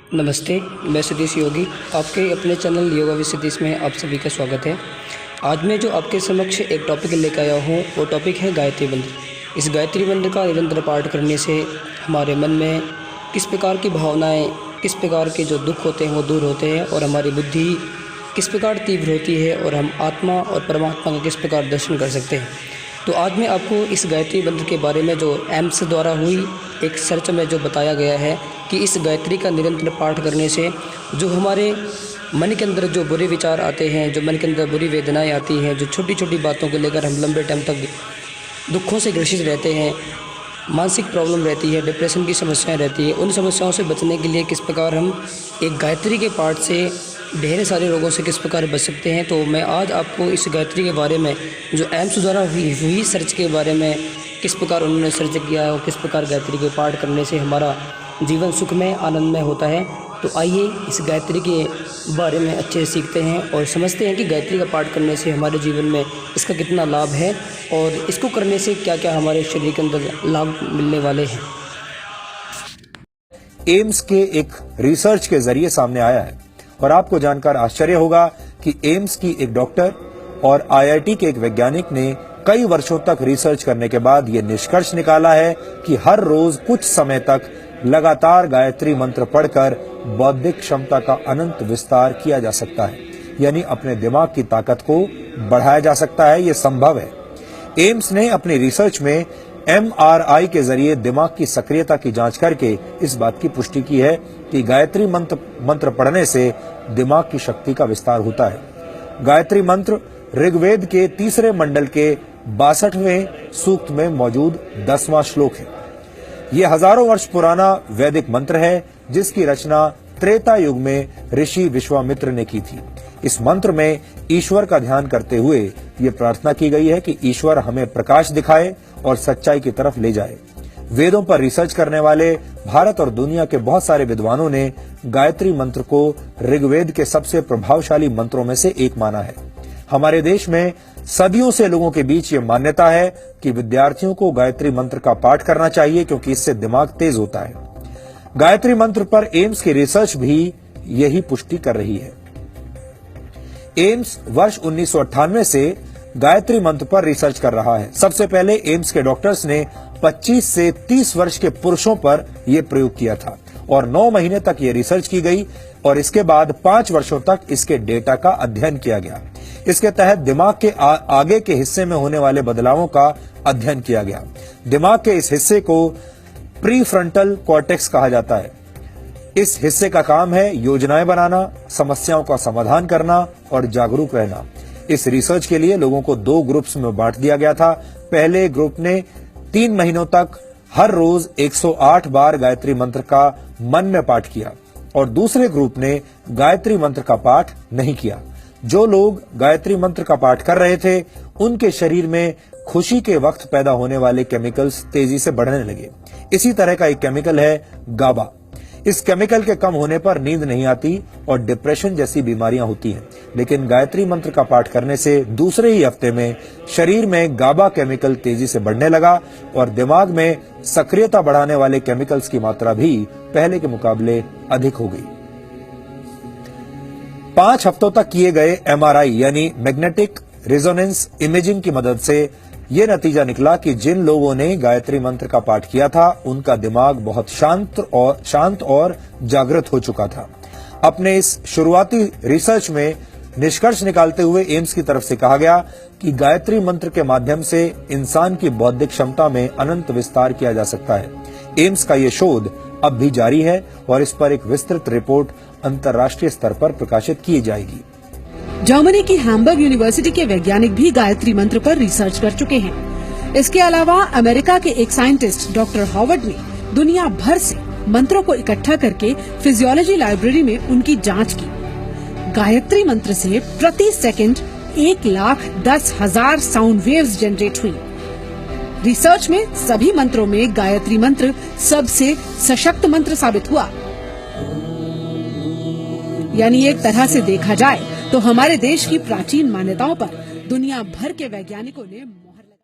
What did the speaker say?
नमस्ते, मैं सतीश योगी। आपके अपने चैनल योगा विद सतीश में आप सभी का स्वागत है। आज मैं जो आपके समक्ष एक टॉपिक लेकर आया हूँ वो टॉपिक है गायत्री मंत्र। इस गायत्री मंत्र का निरंतर पाठ करने से हमारे मन में किस प्रकार की भावनाएं, किस प्रकार के जो दुख होते हैं वो दूर होते हैं और हमारी बुद्धि किस प्रकार तीव्र होती है और हम आत्मा और परमात्मा का किस प्रकार दर्शन कर सकते हैं। तो आज मैं आपको इस गायत्री मंत्र के बारे में जो एम्स द्वारा हुई एक सर्च में जो बताया गया है कि इस गायत्री का निरंतर पाठ करने से जो हमारे मन के अंदर जो बुरे विचार आते हैं, जो मन के अंदर बुरी वेदनाएं आती हैं, जो छोटी छोटी बातों को लेकर हम लंबे टाइम तक दुखों से ग्रसित रहते हैं, मानसिक प्रॉब्लम रहती है, डिप्रेशन की समस्याएं रहती है, उन समस्याओं से बचने के लिए किस प्रकार हम एक गायत्री के पाठ से ढेर सारे रोगों से किस प्रकार बच सकते हैं। तो मैं आज आपको इस गायत्री के बारे में जो एम्स द्वारा हुई सर्च के बारे में किस प्रकार उन्होंने सर्च किया है और किस प्रकार गायत्री के पाठ करने से हमारा जीवन सुखमय आनंदमय होता है। तो आइए इस गायत्री के बारे में अच्छे से सीखते हैं और समझते हैं कि गायत्री का पाठ करने से हमारे जीवन में इसका कितना लाभ है और इसको करने से क्या क्या हमारे शरीर के अंदर लाभ मिलने वाले हैं। एम्स के एक रिसर्च के जरिए सामने आया है और आपको जानकर आश्चर्य होगा कि एम्स की एक डॉक्टर और आईआईटी के एक वैज्ञानिक ने कई वर्षों तक रिसर्च करने के बाद ये निष्कर्ष निकाला है कि हर रोज कुछ समय तक लगातार गायत्री मंत्र पढ़कर बौद्धिक क्षमता का अनंत विस्तार किया जा सकता है, यानी अपने दिमाग की ताकत को बढ़ाया जा सकता है। ये संभव है। एम्स ने अपनी रिसर्च में एमआरआई के जरिए दिमाग की सक्रियता की जांच करके इस बात की पुष्टि की है कि गायत्री मंत्र पढ़ने से दिमाग की शक्ति का विस्तार होता है। गायत्री मंत्र ऋग्वेद के 3 मंडल के 62वें सूक्त में मौजूद 10वां श्लोक है। यह हजारों वर्ष पुराना वैदिक मंत्र है जिसकी रचना त्रेता युग में ऋषि विश्वामित्र ने की थी। इस मंत्र में ईश्वर का ध्यान करते हुए ये प्रार्थना की गई है कि ईश्वर हमें प्रकाश दिखाए और सच्चाई की तरफ ले जाए। वेदों पर रिसर्च करने वाले भारत और दुनिया के बहुत सारे विद्वानों ने गायत्री मंत्र को ऋग्वेद के सबसे प्रभावशाली मंत्रों में से एक माना है। हमारे देश में सदियों से लोगों के बीच ये मान्यता है कि विद्यार्थियों को गायत्री मंत्र का पाठ करना चाहिए क्योंकि इससे दिमाग तेज होता है। गायत्री मंत्र पर एम्स की रिसर्च भी यही पुष्टि कर रही है। एम्स वर्ष 1998 से गायत्री मंत्र पर रिसर्च कर रहा है। सबसे पहले एम्स के डॉक्टर्स ने 25 से 30 वर्ष के पुरुषों पर यह प्रयोग किया था और 9 महीने तक ये रिसर्च की गई और इसके बाद 5 वर्षों तक इसके डेटा का अध्ययन किया गया। इसके तहत दिमाग के आगे के हिस्से में होने वाले बदलावों का अध्ययन किया गया। दिमाग के इस हिस्से को प्रीफ्रंटल कॉर्टेक्स कहा जाता है। इस हिस्से का काम है योजनाएं बनाना, समस्याओं का समाधान करना और जागरूक रहना। इस रिसर्च के लिए लोगों को 2 ग्रुप्स में बांट दिया गया था। पहले ग्रुप ने 3 महीनों तक हर रोज 108 बार गायत्री मंत्र का मन में पाठ किया और दूसरे ग्रुप ने गायत्री मंत्र का पाठ नहीं किया। जो लोग गायत्री मंत्र का पाठ कर रहे थे उनके शरीर में खुशी के वक्त पैदा होने वाले केमिकल्स तेजी से बढ़ने लगे। इसी तरह का एक केमिकल है गाबा। इस केमिकल के कम होने पर नींद नहीं आती और डिप्रेशन जैसी बीमारियां होती हैं। लेकिन गायत्री मंत्र का पाठ करने से दूसरे ही हफ्ते में शरीर में गाबा केमिकल तेजी से बढ़ने लगा और दिमाग में सक्रियता बढ़ाने वाले केमिकल्स की मात्रा भी पहले के मुकाबले अधिक हो गई। 5 हफ्तों तक किए गए एमआरआई यानी मैग्नेटिक रेजोनेंस इमेजिंग की मदद से ये नतीजा निकला कि जिन लोगों ने गायत्री मंत्र का पाठ किया था उनका दिमाग बहुत शांत और जागृत हो चुका था। अपने इस शुरुआती रिसर्च में निष्कर्ष निकालते हुए एम्स की तरफ से कहा गया कि गायत्री मंत्र के माध्यम से इंसान की बौद्धिक क्षमता में अनंत विस्तार किया जा सकता है। एम्स का ये शोध अब भी जारी है और इस पर एक विस्तृत रिपोर्ट अंतर्राष्ट्रीय स्तर पर प्रकाशित की जाएगी। जर्मनी की हैम्बर्ग यूनिवर्सिटी के वैज्ञानिक भी गायत्री मंत्र पर रिसर्च कर चुके हैं। इसके अलावा अमेरिका के एक साइंटिस्ट डॉक्टर हॉवर्ड ने दुनिया भर से मंत्रों को इकट्ठा करके फिजियोलॉजी लाइब्रेरी में उनकी जांच की। गायत्री मंत्र से प्रति सेकंड 1,10,000 साउंड वेव्स जनरेट हुई। रिसर्च में सभी मंत्रों में गायत्री मंत्र सबसे सशक्त मंत्र साबित हुआ। यानी एक तरह से देखा जाए तो हमारे देश की प्राचीन मान्यताओं पर दुनिया भर के वैज्ञानिकों ने